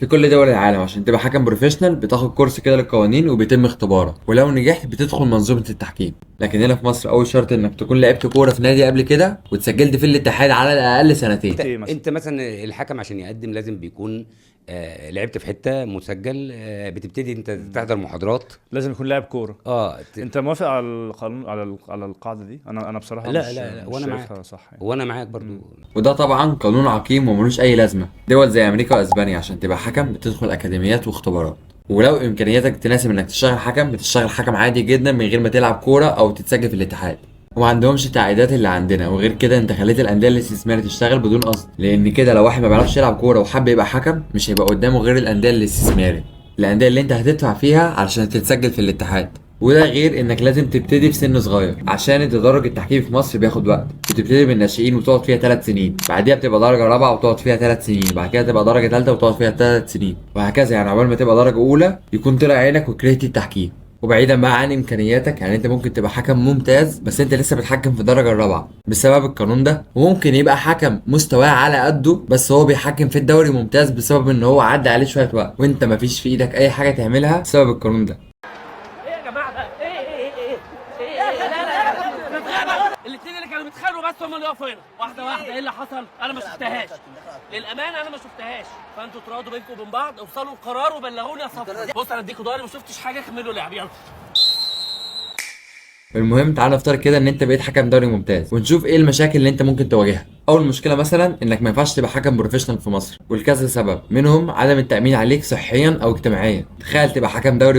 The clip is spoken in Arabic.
في كل دول العالم عشان تبقى حكم بروفيشنال بتاخد كورس كده للقوانين وبيتم اختبارك، ولو نجحت بتدخل منظومة التحكيم. لكن هنا في مصر اول شرط انك تكون لعبت كورة في نادي قبل كده واتسجلت في الاتحاد على الاقل سنتين. ايه مثلا؟ انت مثلا الحكم عشان يقدم لازم بيكون لعبت في حته مسجل، بتبتدي انت تحضر محاضرات. لازم يكون لاعب كوره. اه انت موافق على القانون، على القاعده دي؟ انا بصراحه لا مش لا لا، مش وانا شايفها معاك، صح يعني. وانا معاك برضو. وده طبعا قانون عقيم وملوش اي لازمة. دول زي امريكا واسبانيا عشان تبقى حكم بتدخل اكاديميات واختبارات، ولو امكانياتك تناسب انك تشتغل حكم بتشتغل حكم عادي جدا من غير ما تلعب كورة او تتسجل في الاتحاد. وما عندهمش التعقيدات اللي عندنا، وغير كده انت خليت الانديه الاستثماريه تشتغل بدون قصد، لان كده لو واحد ما بيعرفش يلعب كوره وحب يبقى حكم مش هيبقى قدامه غير الانديه الاستثماريه، الانديه اللي انت هتدفع فيها علشان تتسجل في الاتحاد. وده غير انك لازم تبتدي في سن صغير عشان التدرج التحكيمي في مصر بياخد وقت. بتبتدي بالناشئين وتقعد فيها 3 سنين، بعديها بتبقى درجه رابعه وتقعد فيها 3 سنين، بعد كده تبقى درجه ثالثه وتقعد فيها 3 سنين، وهكذا. يعني عقبال ما تبقى درجه اولى يكون طلع عينك وكرهت التحكيم. وبعيدا بقى عن امكانياتك، يعني انت ممكن تبقى حكم ممتاز بس انت لسه بتحكم في الدرجه الرابعه بسبب القانون ده، وممكن يبقى حكم مستواه على قده بس هو بيحكم في الدوري ممتاز بسبب ان هو عدى عليه شويه وقت، وانت مفيش في ايدك اي حاجه تعملها بسبب القانون ده. ايه يا جماعه ده؟ ايه لا لا لا نتغابى. الاثنين اللي كانوا بيتخانقوا بس هم اللي وقفوا هنا واحده واحده. ايه اللي حصل؟ انا ما شفتهاش للامانه، انا ما شفتهاش. فانتوا تراضوا بينكم وبين بعض، اوصلوا لقرار وبلغوني يا صفر. بص انا اديكوا ضهري، ما شفتش حاجه، كملوا لعب يلا. المهم تعال نفترض كده ان انت بقيت حكم دوري ممتاز، ونشوف ايه المشاكل اللي انت ممكن تواجهها. اول مشكله مثلا انك ما ينفعش تبقى حكم بروفيشنال في مصر، ولكذا سبب منهم عدم التامين عليك صحيا او اجتماعيا. تخيل تبقى حكم دوري